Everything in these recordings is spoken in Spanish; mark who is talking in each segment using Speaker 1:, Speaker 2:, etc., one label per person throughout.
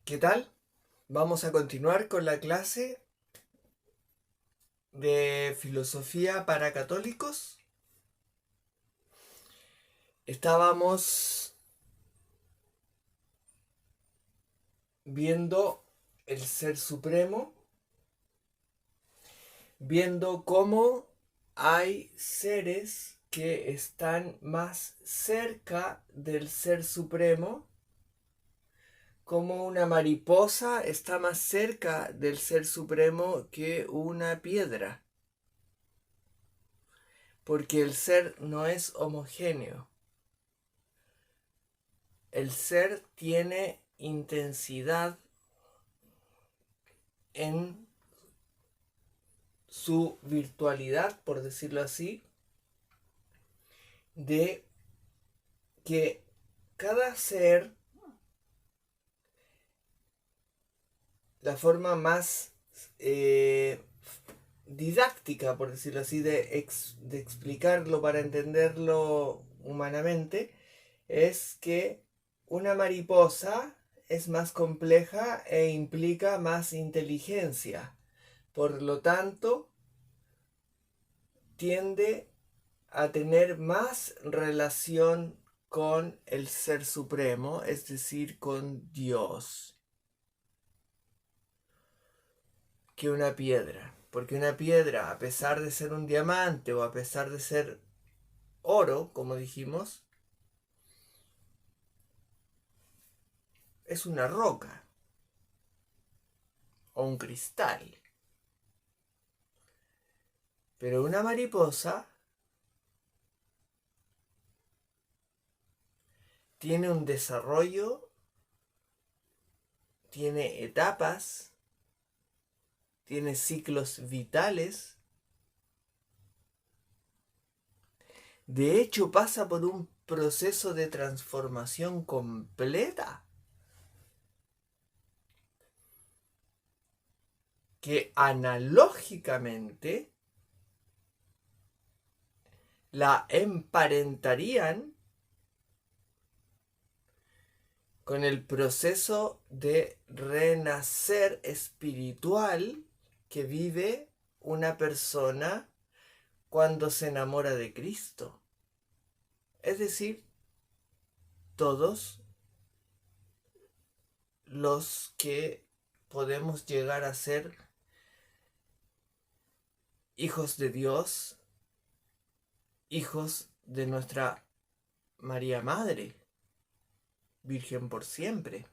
Speaker 1: ¿Qué tal? Vamos a continuar con la clase de filosofía para católicos. Estábamos viendo el Ser Supremo, viendo cómo hay seres que están más cerca del Ser Supremo, como una mariposa está más cerca del Ser Supremo que una piedra, porque el ser no es homogéneo. El ser tiene intensidad en su virtualidad, por decirlo así, de que cada ser, la forma más didáctica, por decirlo así, de explicarlo para entenderlo humanamente, es que una mariposa es más compleja e implica más inteligencia. Por lo tanto, tiende a tener más relación con el Ser Supremo, es decir, con Dios, que una piedra. Porque una piedra, a pesar de ser un diamante o a pesar de ser oro, como dijimos, es una roca o un cristal. Pero una mariposa tiene un desarrollo, tiene etapas, tiene ciclos vitales. De hecho, pasa por un proceso de transformación completa que analógicamente la emparentarían con el proceso de renacer espiritual que vive una persona cuando se enamora de Cristo. Es decir, todos los que podemos llegar a ser hijos de Dios, hijos de nuestra María Madre, Virgen por siempre,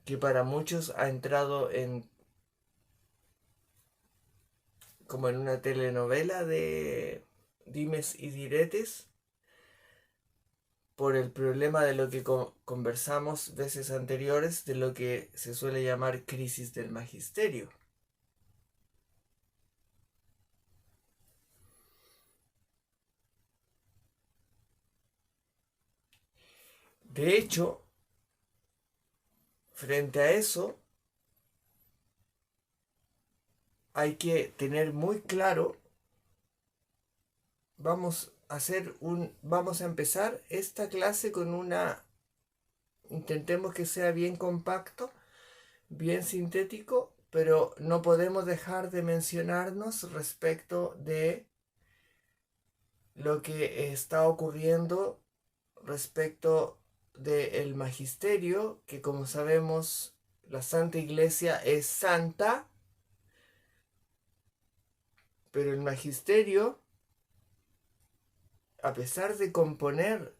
Speaker 1: que para muchos ha entrado en como en una telenovela de dimes y diretes por el problema de lo que conversamos veces anteriores, de lo que se suele llamar crisis del magisterio. De hecho, frente a eso, hay que tener muy claro, vamos a empezar esta clase con intentemos que sea bien compacto, bien sintético, pero no podemos dejar de mencionarnos respecto de lo que está ocurriendo respecto del magisterio, que como sabemos la Santa Iglesia es santa, pero el magisterio, a pesar de componer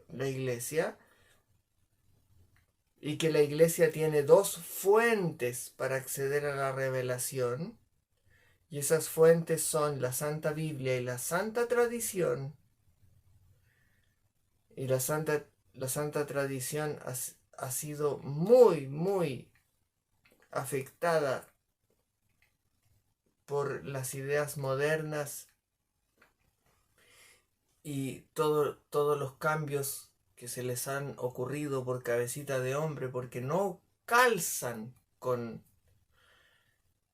Speaker 1: la Iglesia, y que la Iglesia tiene dos fuentes para acceder a la revelación, y esas fuentes son la Santa Biblia y la Santa Tradición, y la Santa Tradición ha sido muy, muy afectada por las ideas modernas y todos los cambios que se les han ocurrido por cabecita de hombre, porque no calzan con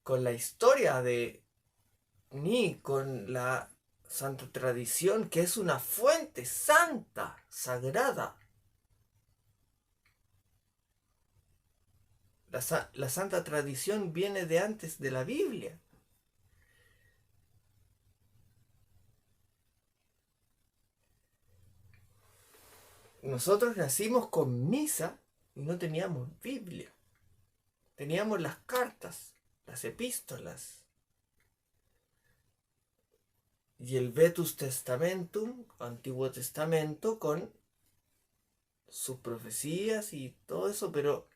Speaker 1: la historia de, ni con la Santa Tradición, que es una fuente santa, sagrada. La Santa Tradición viene de antes de la Biblia. Nosotros nacimos con misa y no teníamos Biblia. Teníamos las cartas, las epístolas y el Vetus Testamentum, Antiguo Testamento, con sus profecías y todo eso, pero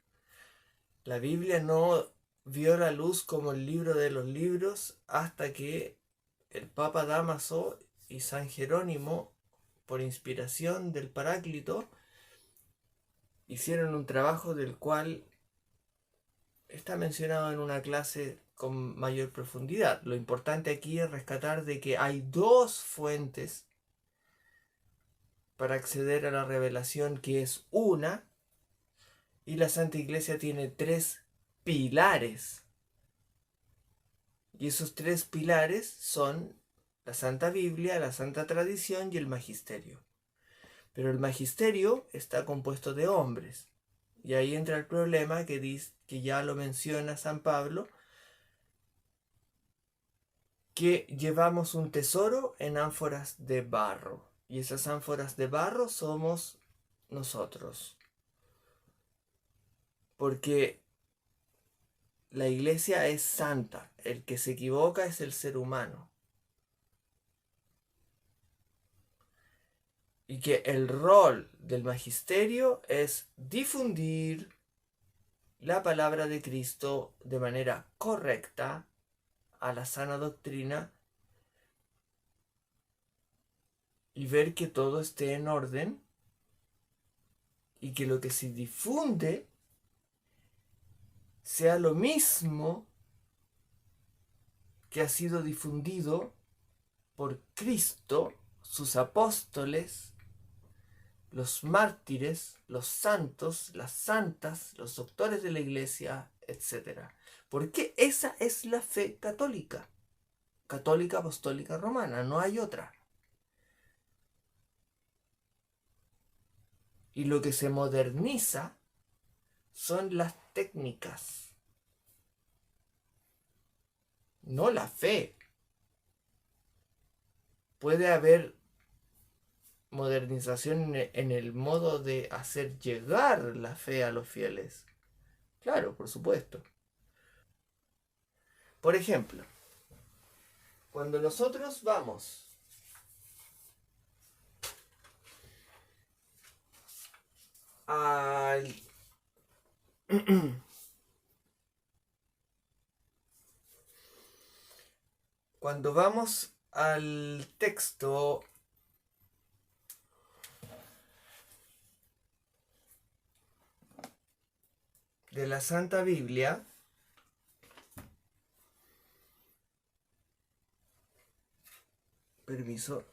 Speaker 1: la Biblia no vio la luz como el libro de los libros hasta que el Papa Dámaso y San Jerónimo, por inspiración del Paráclito, hicieron un trabajo del cual está mencionado en una clase con mayor profundidad. Lo importante aquí es rescatar de que hay dos fuentes para acceder a la revelación, que es una, y la Santa Iglesia tiene tres pilares. Y esos tres pilares son la Santa Biblia, la Santa Tradición y el Magisterio. Pero el Magisterio está compuesto de hombres. Y ahí entra el problema que dice, que ya lo menciona San Pablo, que llevamos un tesoro en ánforas de barro. Y esas ánforas de barro somos nosotros. Porque la iglesia es santa. El que se equivoca es el ser humano. Y que el rol del magisterio es difundir la palabra de Cristo de manera correcta a la sana doctrina y ver que todo esté en orden y que lo que se difunde sea lo mismo que ha sido difundido por Cristo, sus apóstoles, los mártires, los santos, las santas, los doctores de la iglesia, etc. Porque esa es la fe católica, católica apostólica romana, no hay otra. Y lo que se moderniza son las técnicas, no la fe. Puede haber modernización en el modo de hacer llegar la fe a los fieles. Claro, por supuesto. Por ejemplo, cuando nosotros vamos al cuando vamos al texto de la Santa Biblia, permiso,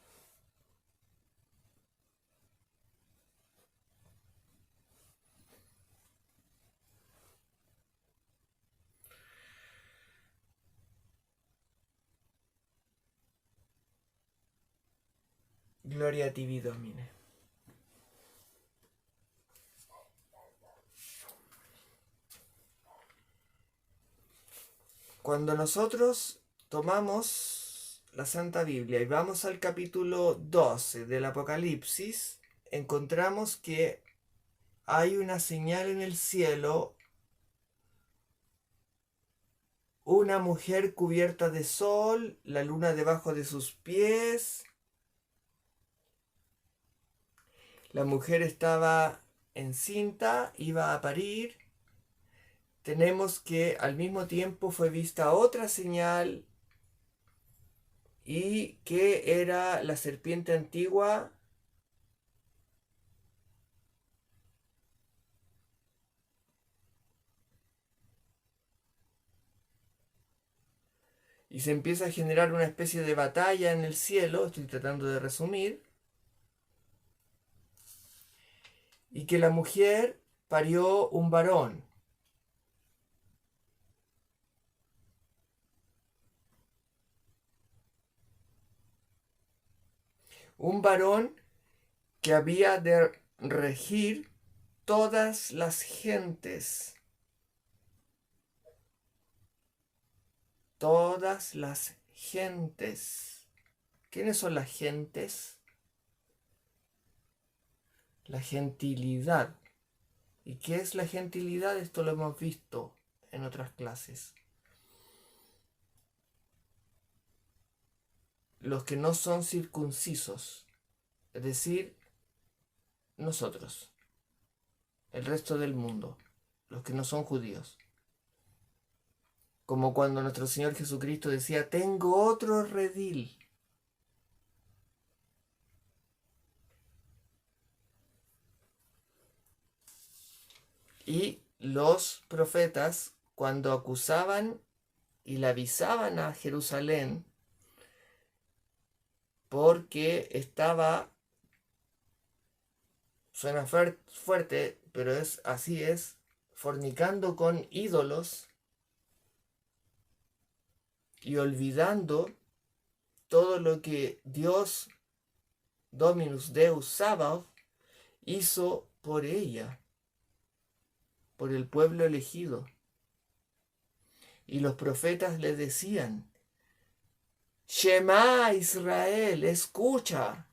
Speaker 1: Gloria a ti, Domine. Cuando nosotros tomamos la Santa Biblia y vamos al capítulo 12 del Apocalipsis, encontramos que hay una señal en el cielo, una mujer cubierta de sol, la luna debajo de sus pies. La mujer estaba encinta, iba a parir. Tenemos que al mismo tiempo fue vista otra señal y que era la serpiente antigua y se empieza a generar una especie de batalla en el cielo, estoy tratando de resumir, y que la mujer parió un varón. un varón que había de regir todas las gentes. Todas las gentes. ¿Quiénes son las gentes? La gentilidad. ¿Y qué es la gentilidad? Esto lo hemos visto en otras clases. Los que no son circuncisos, es decir, nosotros, el resto del mundo, los que no son judíos. Como cuando nuestro Señor Jesucristo decía, tengo otro redil. Y los profetas, cuando acusaban y le avisaban a Jerusalén, porque estaba, suena fuerte, pero así es, fornicando con ídolos y olvidando todo lo que Dios, Dominus Deus Sabaoth, hizo por ella, por el pueblo elegido. Y los profetas le decían, Shema Israel, escucha,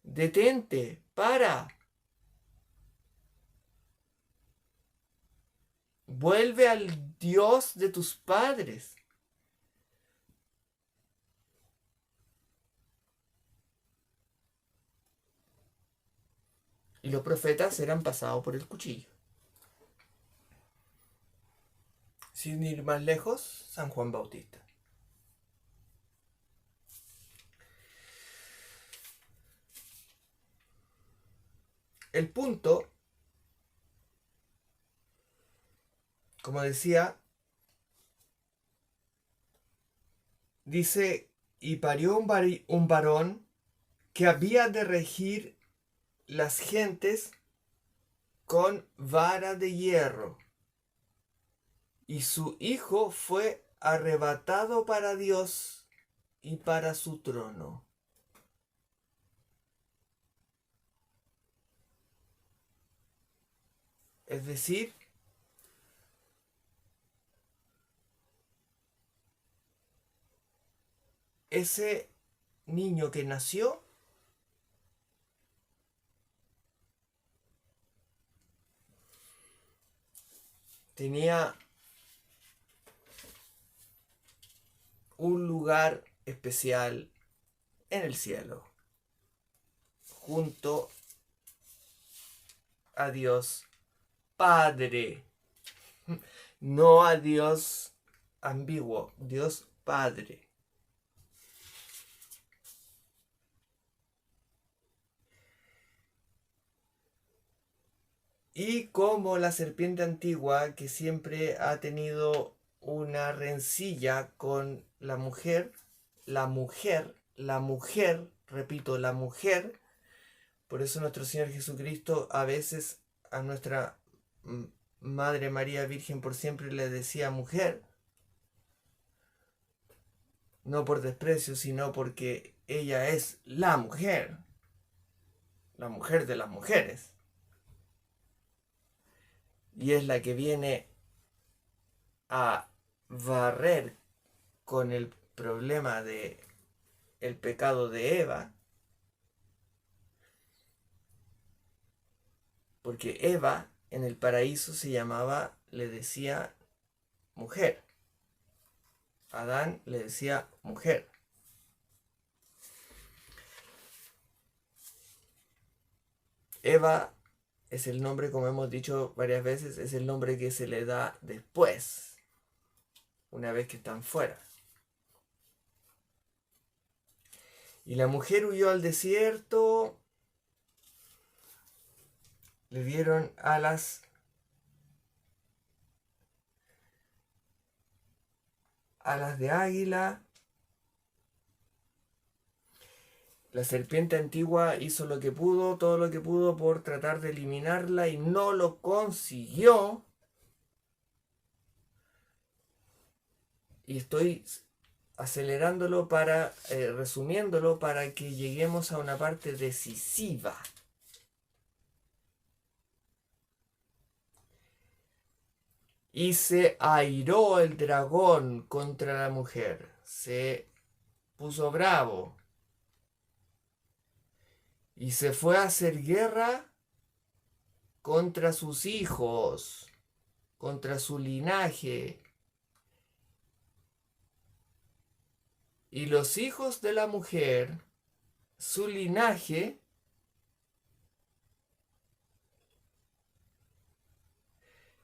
Speaker 1: detente, para, vuelve al Dios de tus padres. Y los profetas eran pasados por el cuchillo. Sin ir más lejos, San Juan Bautista. El punto, como decía, dice, y parió un varón que había de regir las gentes con vara de hierro. Y su hijo fue arrebatado para Dios y para su trono. Es decir, ese niño que nació tenía un lugar especial en el cielo, junto a Dios Padre, no a Dios ambiguo, Dios Padre. Y como la serpiente antigua, que siempre ha tenido una rencilla con la mujer, repito, la mujer, por eso nuestro Señor Jesucristo a veces a nuestra Madre María Virgen por siempre le decía mujer, no por desprecio, sino porque ella es la mujer de las mujeres. Y es la que viene a barrer con el problema de el pecado de Eva, porque Eva en el paraíso se llamaba, le decía mujer. Adán le decía mujer. Eva es el nombre, como hemos dicho varias veces, es el nombre que se le da después, una vez que están fuera. Y la mujer huyó al desierto, le dieron alas de águila. La serpiente antigua hizo lo que pudo, todo lo que pudo por tratar de eliminarla y no lo consiguió. Y estoy acelerándolo resumiéndolo para que lleguemos a una parte decisiva. Y se airó el dragón contra la mujer, se puso bravo y se fue a hacer guerra contra sus hijos, contra su linaje. Y los hijos de la mujer, su linaje,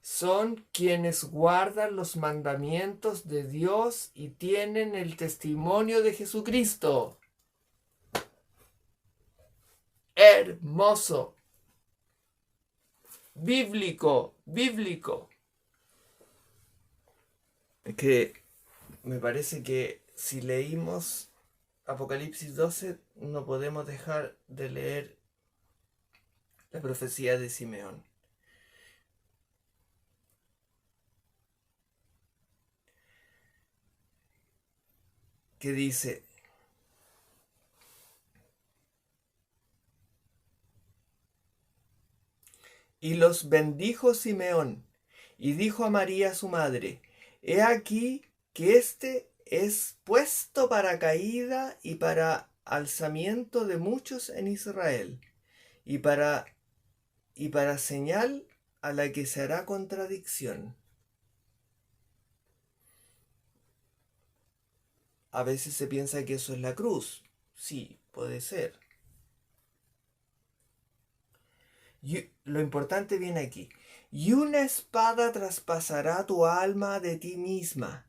Speaker 1: son quienes guardan los mandamientos de Dios y tienen el testimonio de Jesucristo. Hermoso. Bíblico, bíblico. Es que me parece que si leímos Apocalipsis 12, no podemos dejar de leer la profecía de Simeón. Que dice: y los bendijo Simeón, y dijo a María su madre: he aquí que éste es puesto para caída y para alzamiento de muchos en Israel, y para señal a la que se hará contradicción. A veces se piensa que eso es la cruz. Sí, puede ser. Y lo importante viene aquí. Y una espada traspasará tu alma de ti misma,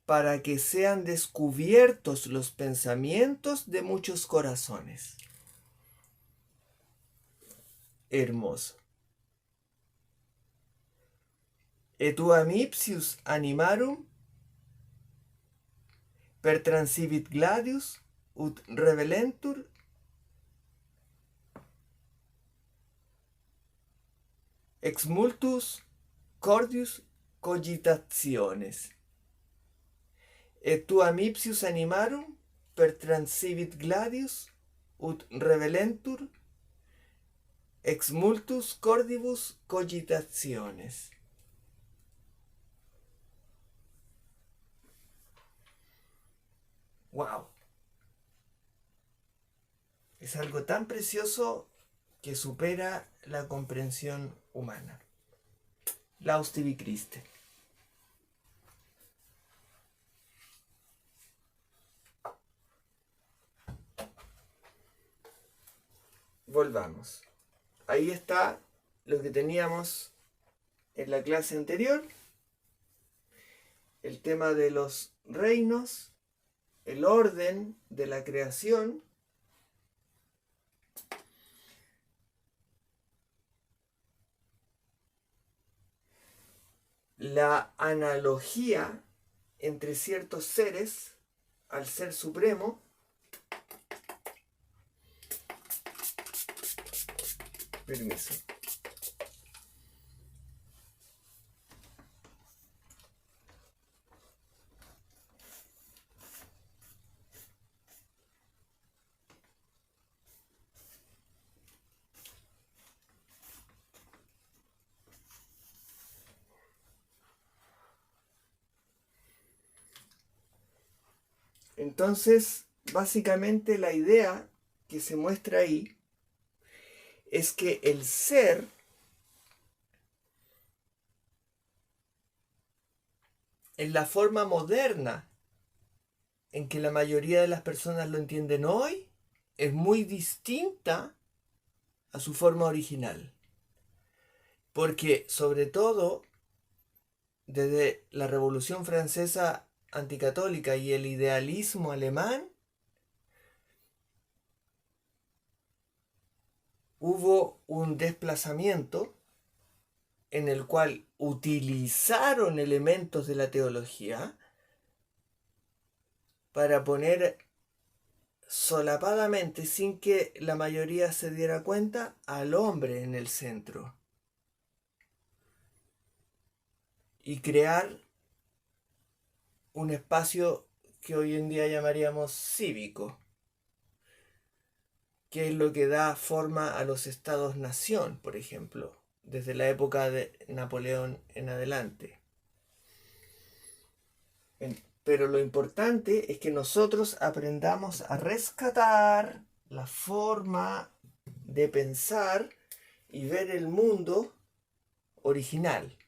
Speaker 1: para que sean descubiertos los pensamientos de muchos corazones. Hermoso. Et tuam ipsius animarum per transivit gladius ut revelentur ex multus cordius cogitationes. Et tuam ipsius animarum per transivit gladius ut revelentur ex multus cordibus cogitationes. ¡Wow! Es algo tan precioso que supera la comprensión humana. Laus tibi Christe. Volvamos. Ahí está lo que teníamos en la clase anterior. El tema de los reinos, el orden de la creación, la analogía entre ciertos seres al Ser Supremo, permiso. Entonces, básicamente la idea que se muestra ahí es que el ser en la forma moderna en que la mayoría de las personas lo entienden hoy es muy distinta a su forma original. Porque sobre todo desde la Revolución Francesa anticatólica y el idealismo alemán, hubo un desplazamiento en el cual utilizaron elementos de la teología para poner solapadamente, sin que la mayoría se diera cuenta, al hombre en el centro y crear un espacio que hoy en día llamaríamos cívico, que es lo que da forma a los estados-nación, por ejemplo, desde la época de Napoleón en adelante. Pero lo importante es que nosotros aprendamos a rescatar la forma de pensar y ver el mundo original.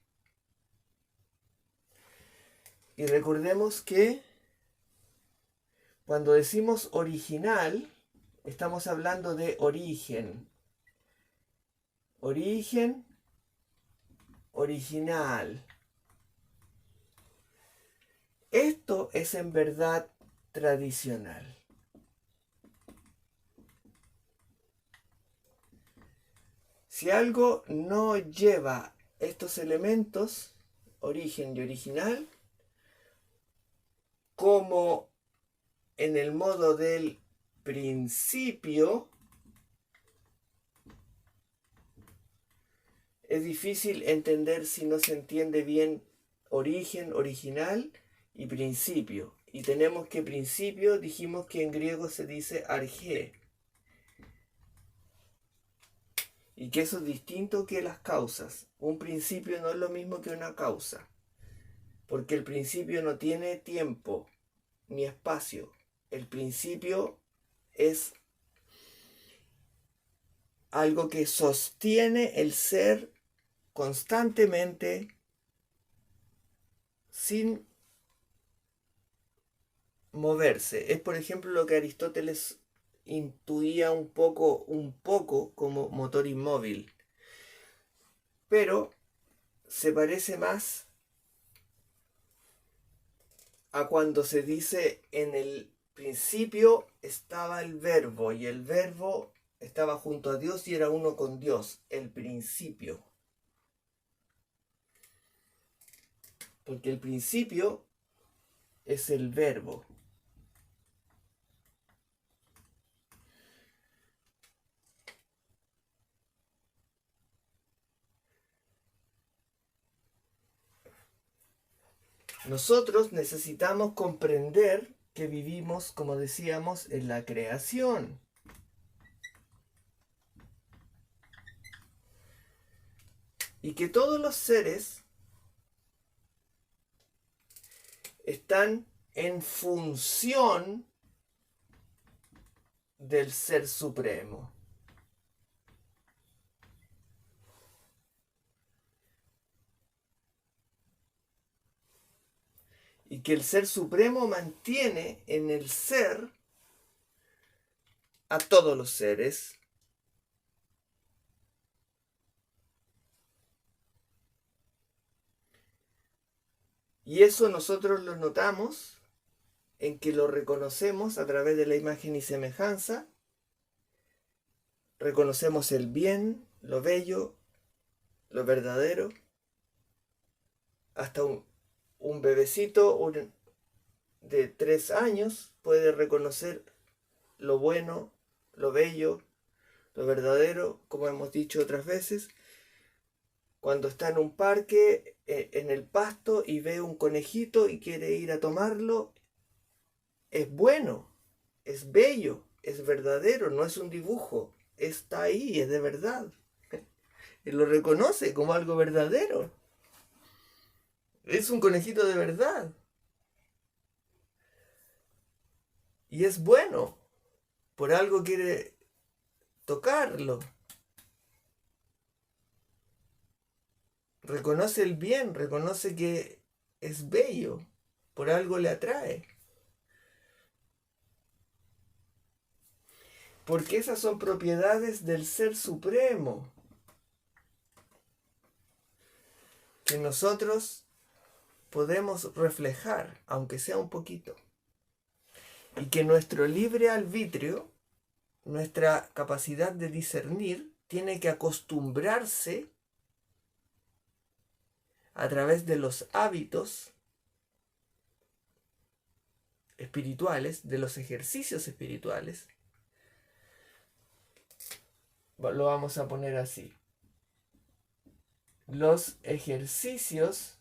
Speaker 1: Y recordemos que cuando decimos original, estamos hablando de origen. Origen, original. Esto es en verdad tradicional. Si algo no lleva estos elementos, origen y original, como en el modo del principio, es difícil entender si no se entiende bien origen, original y principio. Y tenemos que principio, dijimos que en griego se dice argé. Y que eso es distinto que las causas. Un principio no es lo mismo que una causa. Porque el principio no tiene tiempo ni espacio. El principio es algo que sostiene el ser constantemente sin moverse. Es por ejemplo lo que Aristóteles intuía un poco como motor inmóvil. Pero se parece más a cuando se dice en el principio estaba el verbo y el verbo estaba junto a Dios y era uno con Dios, el principio. Porque el principio es el verbo. Nosotros necesitamos comprender que vivimos, como decíamos, en la creación. Y que todos los seres están en función del Ser Supremo. Y que el Ser Supremo mantiene en el ser a todos los seres. Y eso nosotros lo notamos en que lo reconocemos a través de la imagen y semejanza. Reconocemos el bien, lo bello, lo verdadero. Hasta un bebecito de 3 años puede reconocer lo bueno, lo bello, lo verdadero, como hemos dicho otras veces. Cuando está en un parque, en el pasto, y ve un conejito y quiere ir a tomarlo, es bueno, es bello, es verdadero, no es un dibujo, está ahí, es de verdad. Él lo reconoce como algo verdadero. Es un conejito de verdad. Y es bueno. Por algo quiere tocarlo. Reconoce el bien, reconoce que es bello. Por algo le atrae. Porque esas son propiedades del Ser Supremo. Que nosotros podemos reflejar, aunque sea un poquito. Y que nuestro libre arbitrio, nuestra capacidad de discernir, tiene que acostumbrarse a través de los hábitos espirituales, de los ejercicios espirituales. Lo vamos a poner así. Los ejercicios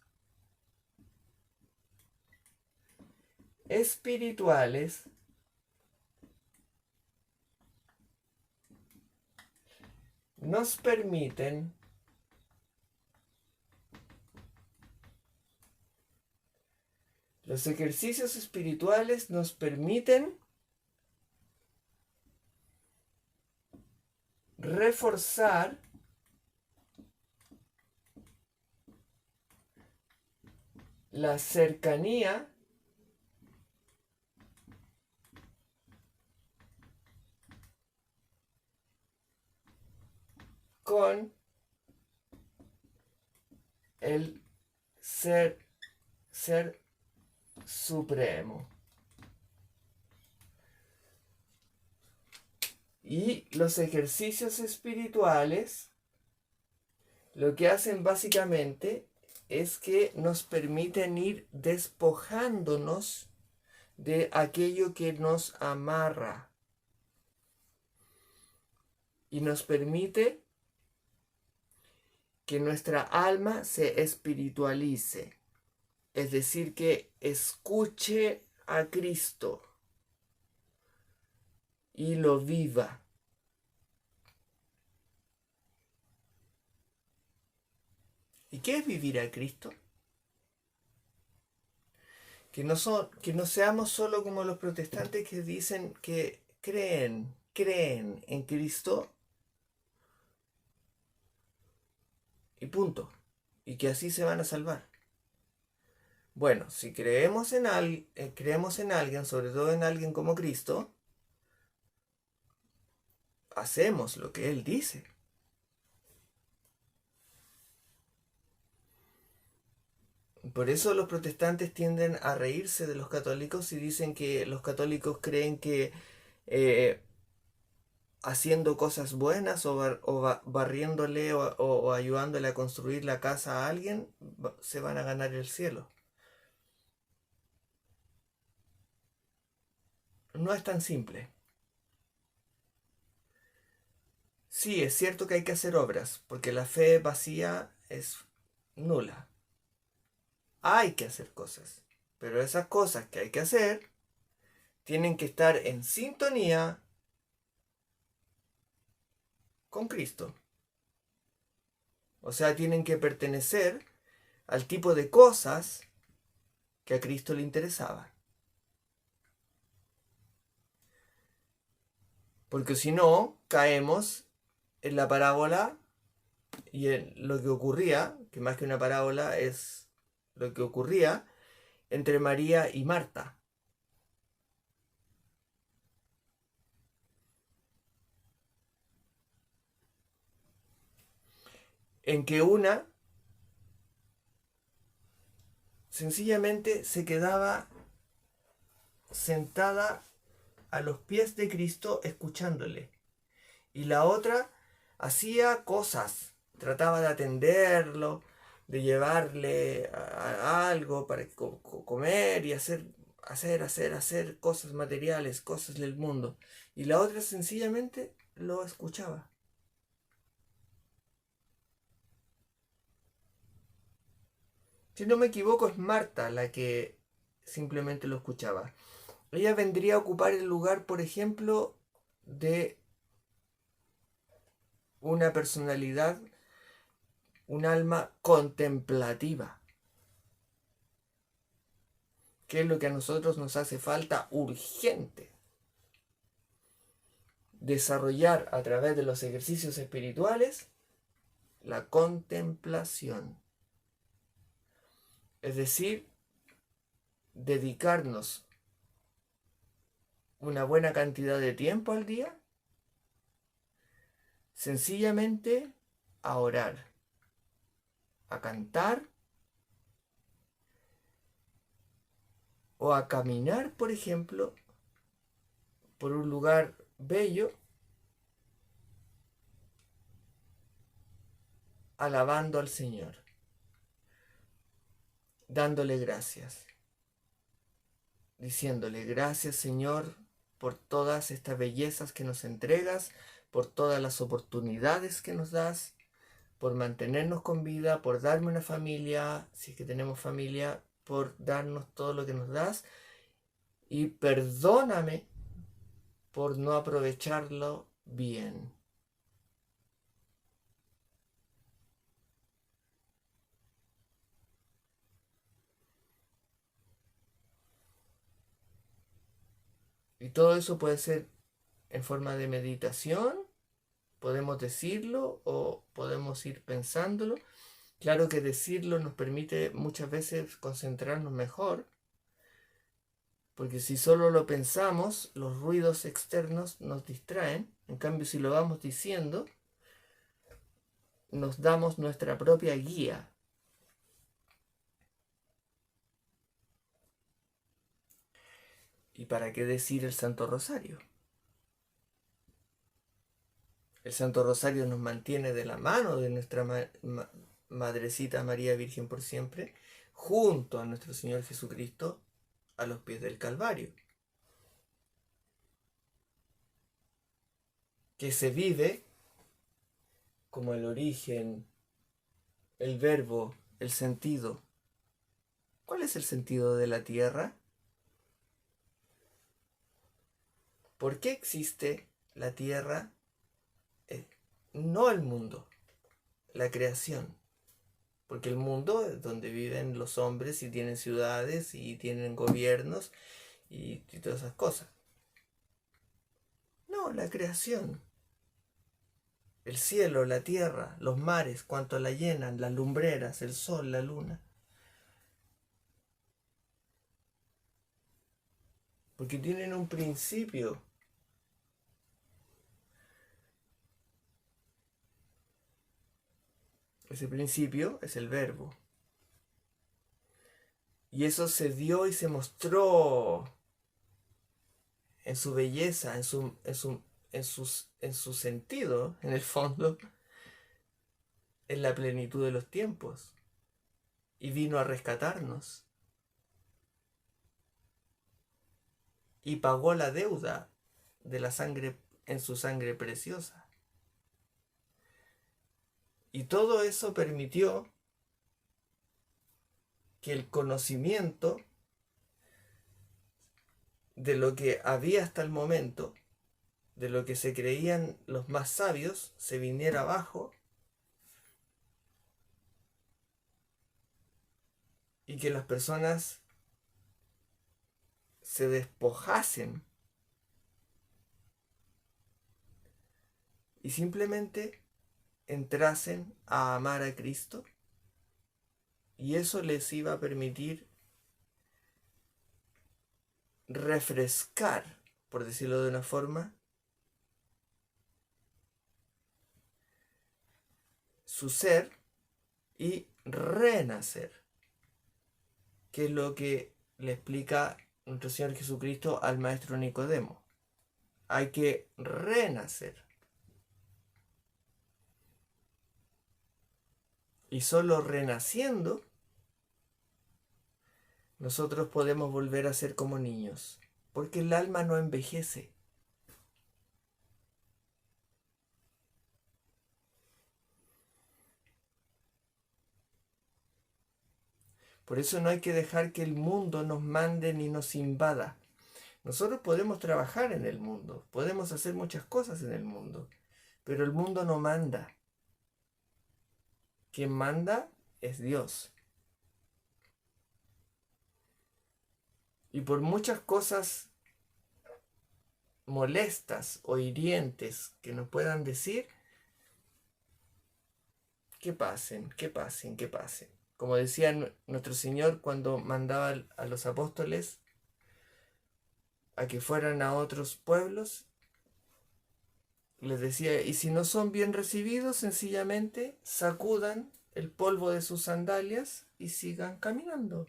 Speaker 1: espirituales nos permiten reforzar la cercanía con el ser supremo. Y los ejercicios espirituales lo que hacen básicamente es que nos permiten ir despojándonos de aquello que nos amarra y nos permite que nuestra alma se espiritualice, es decir, que escuche a Cristo y lo viva. ¿Y qué es vivir a Cristo? Que no seamos solo como los protestantes que dicen que creen en Cristo y punto. Y que así se van a salvar. Bueno, si creemos en alguien, sobre todo en alguien como Cristo, hacemos lo que Él dice. Por eso los protestantes tienden a reírse de los católicos y dicen que los católicos creen que haciendo cosas buenas o barriéndole o ayudándole a construir la casa a alguien, se van a ganar el cielo. No es tan simple. Sí, es cierto que hay que hacer obras, porque la fe vacía es nula. Hay que hacer cosas, pero esas cosas que hay que hacer tienen que estar en sintonía con Cristo. O sea, tienen que pertenecer al tipo de cosas que a Cristo le interesaba. Porque si no, caemos en la parábola y en lo que ocurría, que más que una parábola es lo que ocurría entre María y Marta. En que una sencillamente se quedaba sentada a los pies de Cristo escuchándole. Y la otra hacía cosas, trataba de atenderlo, de llevarle algo para comer y hacer cosas materiales, cosas del mundo. Y la otra sencillamente lo escuchaba. Si no me equivoco, es Marta la que simplemente lo escuchaba. Ella vendría a ocupar el lugar, por ejemplo, de una personalidad, un alma contemplativa, que es lo que a nosotros nos hace falta urgente desarrollar a través de los ejercicios espirituales, la contemplación. Es decir, dedicarnos una buena cantidad de tiempo al día sencillamente a orar, a cantar o a caminar, por ejemplo, por un lugar bello, alabando al Señor, dándole gracias, diciéndole gracias, Señor, por todas estas bellezas que nos entregas, por todas las oportunidades que nos das, por mantenernos con vida, por darme una familia, si es que tenemos familia, por darnos todo lo que nos das y perdóname por no aprovecharlo bien. Y todo eso puede ser en forma de meditación, podemos decirlo o podemos ir pensándolo. Claro que decirlo nos permite muchas veces concentrarnos mejor, porque si solo lo pensamos, los ruidos externos nos distraen. En cambio, si lo vamos diciendo, nos damos nuestra propia guía. ¿Y para qué decir el Santo Rosario? El Santo Rosario nos mantiene de la mano de nuestra Madrecita María Virgen por siempre, junto a nuestro Señor Jesucristo, a los pies del Calvario, que se vive como el origen, el verbo, el sentido. ¿Cuál es el sentido de la tierra? ¿Por qué existe la tierra? No el mundo, la creación. Porque el mundo es donde viven los hombres y tienen ciudades y tienen gobiernos y todas esas cosas. No, la creación. El cielo, la tierra, los mares, cuanto la llenan, las lumbreras, el sol, la luna. Porque tienen un principio. Ese principio es el verbo. Y eso se dio y se mostró en su belleza, en su sentido, en el fondo, en la plenitud de los tiempos. Y vino a rescatarnos. Y pagó la deuda de la sangre en su sangre preciosa. Y todo eso permitió que el conocimiento de lo que había hasta el momento, de lo que se creían los más sabios, se viniera abajo y que las personas se despojasen y simplemente entrasen a amar a Cristo, y eso les iba a permitir refrescar, por decirlo de una forma, su ser y renacer, que es lo que le explica nuestro Señor Jesucristo al maestro Nicodemo. Hay que renacer. Y solo renaciendo nosotros podemos volver a ser como niños, porque el alma no envejece. Por eso no hay que dejar que el mundo nos mande ni nos invada. Nosotros podemos trabajar en el mundo, podemos hacer muchas cosas en el mundo, pero el mundo no manda. Quien manda es Dios. Y por muchas cosas molestas o hirientes que nos puedan decir, que pasen, que pasen, que pasen. Como decía nuestro Señor cuando mandaba a los apóstoles a que fueran a otros pueblos, les decía, y si no son bien recibidos, sencillamente sacudan el polvo de sus sandalias y sigan caminando.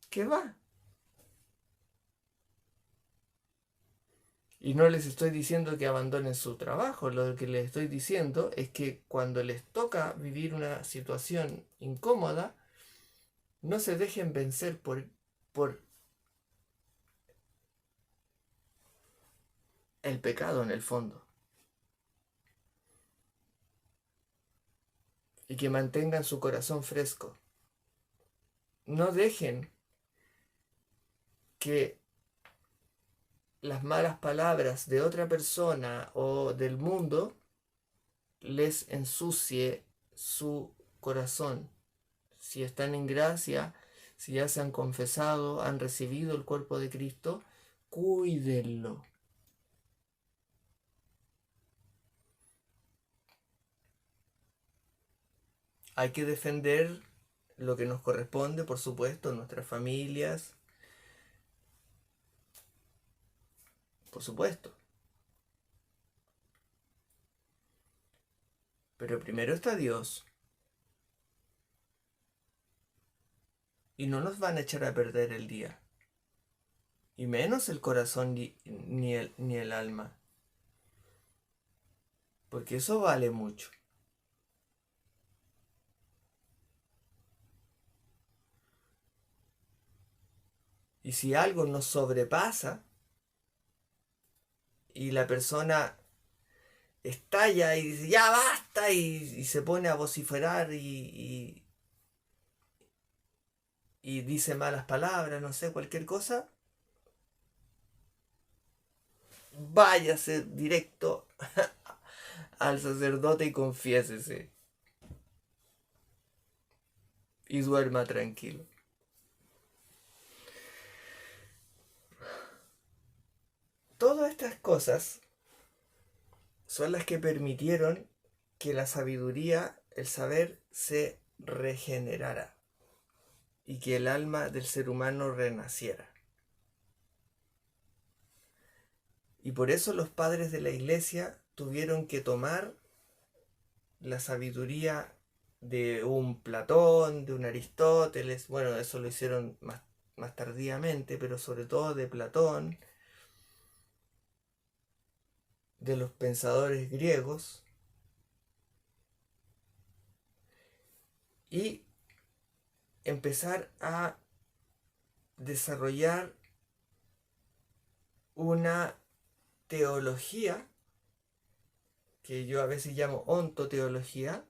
Speaker 1: ¿Qué va? Y no les estoy diciendo que abandonen su trabajo, lo que les estoy diciendo es que cuando les toca vivir una situación incómoda, no se dejen vencer por el pecado en el fondo. Y que mantengan su corazón fresco. no dejen que las malas palabras de otra persona o del mundo les ensucie su corazón. Si están en gracia, si ya se han confesado, han recibido el cuerpo de Cristo, cuídenlo. Hay que defender lo que nos corresponde, por supuesto, nuestras familias, por supuesto. Pero primero está Dios. Y no nos van a echar a perder el día. Y menos el corazón ni el alma. Porque eso vale mucho. Y si algo nos sobrepasa y la persona estalla y dice, ya basta, y se pone a vociferar y dice malas palabras, no sé, cualquier cosa, váyase directo al sacerdote y confiésese. Y duerma tranquilo. Todas estas cosas son las que permitieron que la sabiduría, el saber, se regenerara y que el alma del ser humano renaciera. Y por eso los padres de la iglesia tuvieron que tomar la sabiduría de un Platón, de un Aristóteles, bueno, eso lo hicieron más tardíamente, pero sobre todo de Platón, de los pensadores griegos, y empezar a desarrollar una teología que yo a veces llamo ontoteología.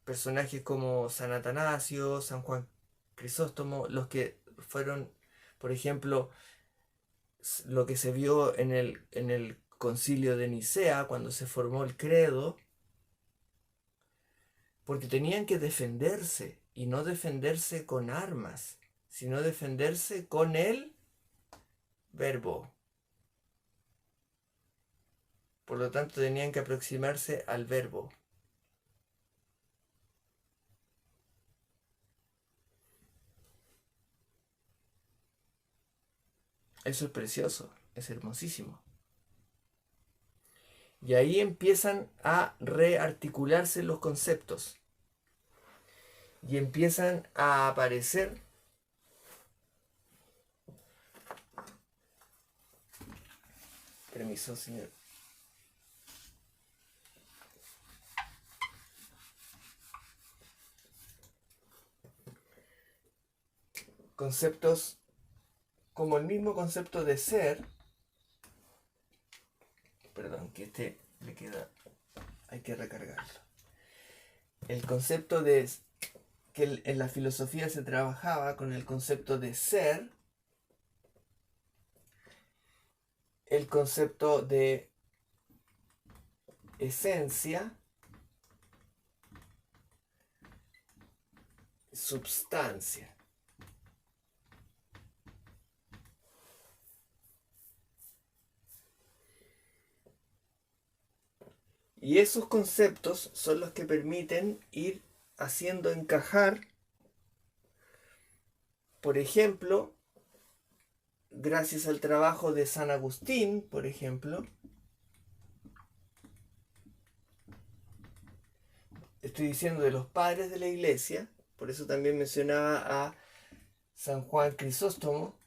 Speaker 1: Personajes como San Atanasio, San Juan Crisóstomo, los que fueron, por ejemplo, lo que se vio en el concilio de Nicea, cuando se formó el credo, porque tenían que defenderse, y no defenderse con armas, sino defenderse con el verbo. Por lo tanto, tenían que aproximarse al verbo. Eso es precioso, es hermosísimo. Y ahí empiezan a rearticularse los conceptos. Y empiezan a aparecer permiso, señor. Conceptos como el mismo concepto de ser. Perdón, que le queda. Hay que recargarlo. El concepto de que en la filosofía se trabajaba con el concepto de ser, el concepto de esencia, substancia. Y esos conceptos son los que permiten ir haciendo encajar, por ejemplo, gracias al trabajo de San Agustín, por ejemplo, estoy diciendo de los padres de la iglesia, por eso también mencionaba a San Juan Crisóstomo,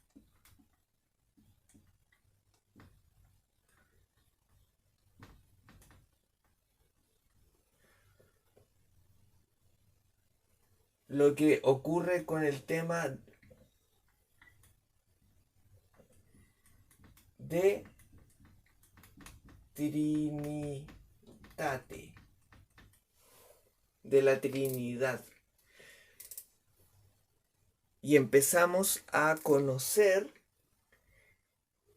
Speaker 1: lo que ocurre con el tema de Trinitate, de la Trinidad. y empezamos a conocer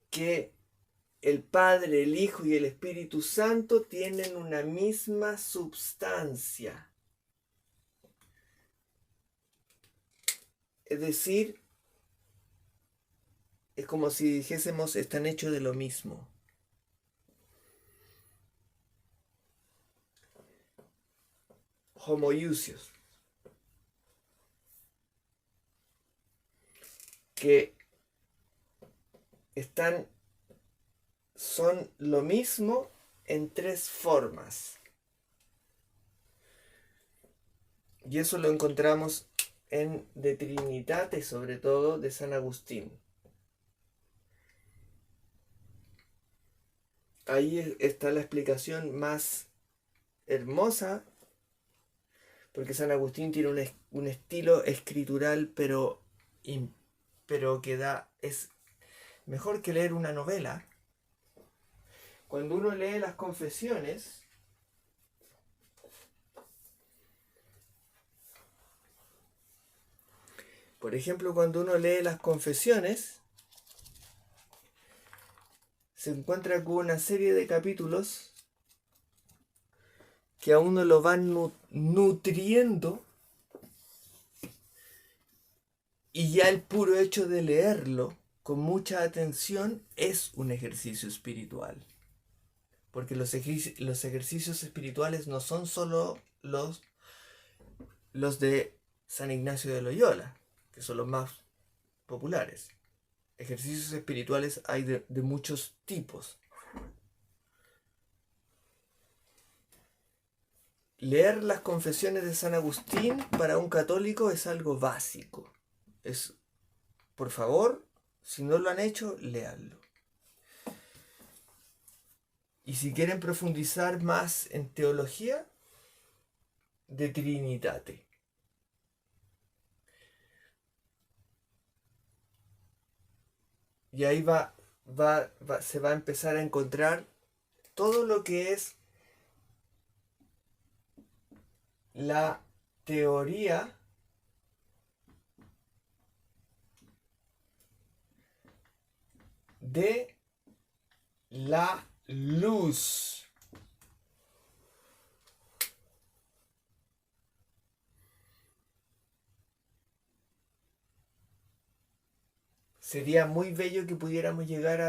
Speaker 1: que el Padre, el Hijo y el Espíritu Santo tienen una misma substancia. Es decir, es como si dijésemos están hechos de lo mismo. Homoiousios. Que son lo mismo en tres formas. Y eso lo encontramos en De Trinitate, sobre todo, de San Agustín. Ahí está la explicación más hermosa, porque San Agustín tiene un estilo escritural, pero es mejor que leer una novela. Cuando uno lee las confesiones, por ejemplo, cuando uno lee las confesiones, se encuentra con una serie de capítulos que a uno lo van nutriendo, y ya el puro hecho de leerlo con mucha atención es un ejercicio espiritual. Porque los ejercicios espirituales no son solo los de San Ignacio de Loyola, que son los más populares. Ejercicios espirituales hay de muchos tipos. Leer las confesiones de San Agustín para un católico es algo básico. Por favor, si no lo han hecho, léanlo. Y si quieren profundizar más en teología, De Trinitate. Y ahí se va a empezar a encontrar todo lo que es la teoría de la luz. Sería muy bello que pudiéramos llegar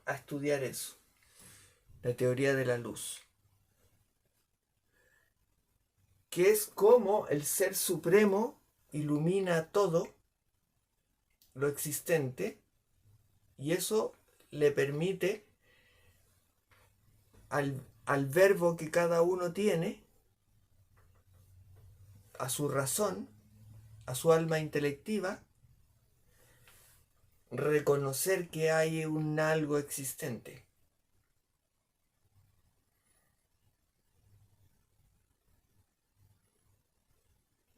Speaker 1: a estudiar eso, la teoría de la luz, que es cómo el Ser Supremo ilumina todo lo existente, y eso le permite al verbo que cada uno tiene, a su razón, a su alma intelectiva, reconocer que hay un algo existente.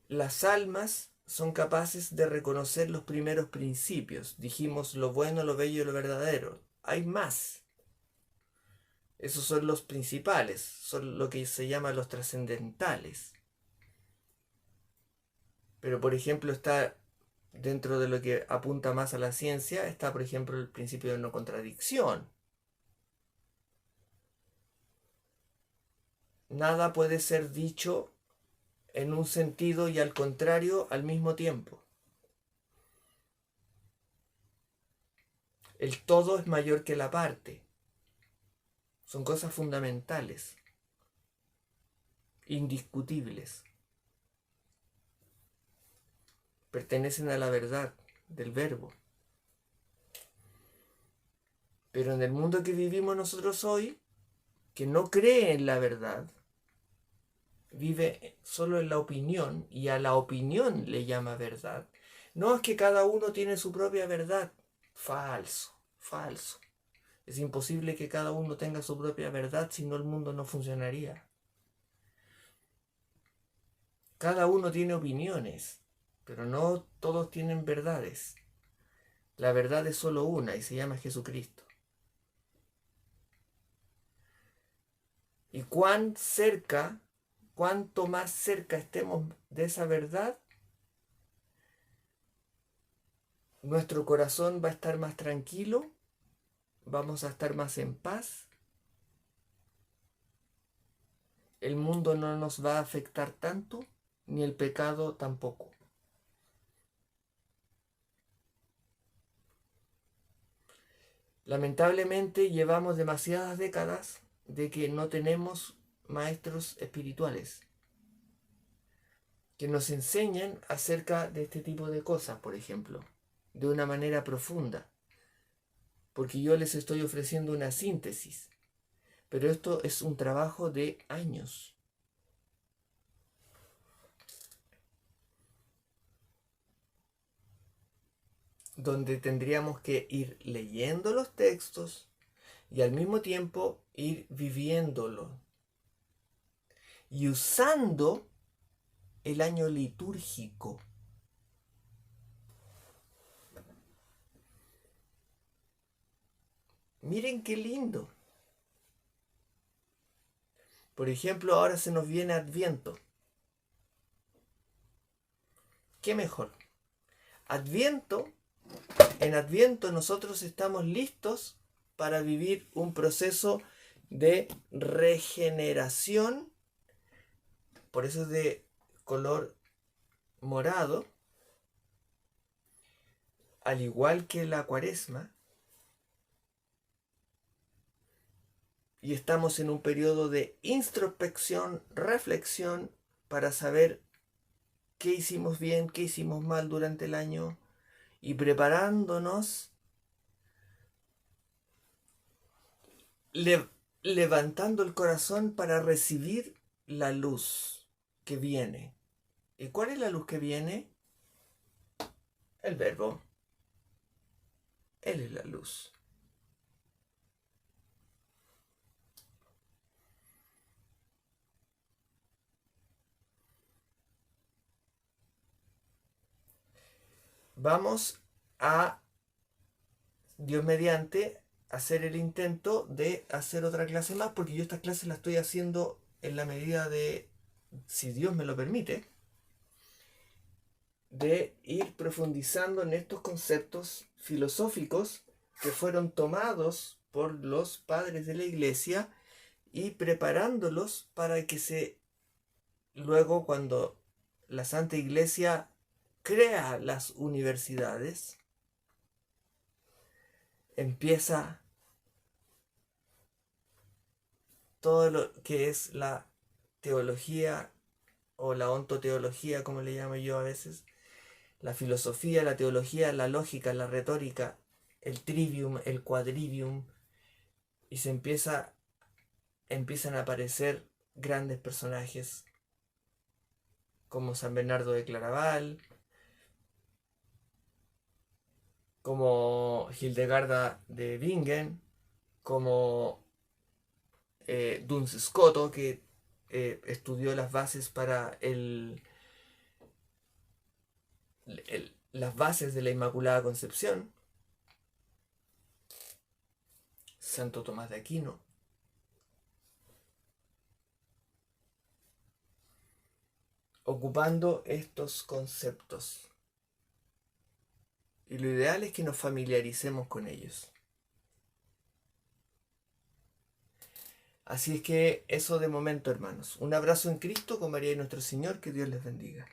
Speaker 1: Las almas son capaces de reconocer los primeros principios. Dijimos lo bueno, lo bello y lo verdadero. Hay más. Esos son los principales, son lo que se llama los trascendentales. Pero por ejemplo está dentro de lo que apunta más a la ciencia, está por ejemplo el principio de no contradicción. Nada puede ser dicho en un sentido y al contrario al mismo tiempo. El todo es mayor que la parte. Son cosas fundamentales, indiscutibles. Pertenecen a la verdad del verbo. Pero en el mundo que vivimos nosotros hoy, que no cree en la verdad, vive solo en la opinión, y a la opinión le llama verdad. No, es que cada uno tiene su propia verdad. Falso, falso. Es imposible que cada uno tenga su propia verdad, si no el mundo no funcionaría. Cada uno tiene opiniones, pero no todos tienen verdades. La verdad es solo una y se llama Jesucristo. Y cuanto más cerca estemos de esa verdad, nuestro corazón va a estar más tranquilo, vamos a estar más en paz, el mundo no nos va a afectar tanto, ni el pecado tampoco. Lamentablemente llevamos demasiadas décadas de que no tenemos maestros espirituales que nos enseñen acerca de este tipo de cosas, por ejemplo, de una manera profunda, porque yo les estoy ofreciendo una síntesis, pero esto es un trabajo de años, donde tendríamos que ir leyendo los textos y al mismo tiempo ir viviéndolo y usando el año litúrgico. Miren qué lindo. Por ejemplo, ahora se nos viene Adviento. ¿Qué mejor? Adviento, en Adviento nosotros estamos listos para vivir un proceso de regeneración, por eso es de color morado, al igual que la Cuaresma, y estamos en un periodo de introspección, reflexión, para saber qué hicimos bien, qué hicimos mal durante el año, y preparándonos, levantando el corazón para recibir la luz que viene. ¿Y cuál es la luz que viene? El Verbo. Él es la luz. Vamos a, Dios mediante, hacer el intento de hacer otra clase más, porque yo esta clase la estoy haciendo en la medida de, si Dios me lo permite, de ir profundizando en estos conceptos filosóficos que fueron tomados por los padres de la iglesia y preparándolos para que luego cuando la Santa Iglesia crea las universidades, empieza todo lo que es la teología o la ontoteología, como le llamo yo a veces, la filosofía, la teología, la lógica, la retórica, el trivium, el quadrivium, y empiezan a aparecer grandes personajes como San Bernardo de Claraval, como Hildegarda de Bingen, como Duns Scoto, que estudió las bases para las bases de la Inmaculada Concepción, Santo Tomás de Aquino. Ocupando estos conceptos. Y lo ideal es que nos familiaricemos con ellos. Así es que eso de momento, hermanos. Un abrazo en Cristo con María y nuestro Señor. Que Dios les bendiga.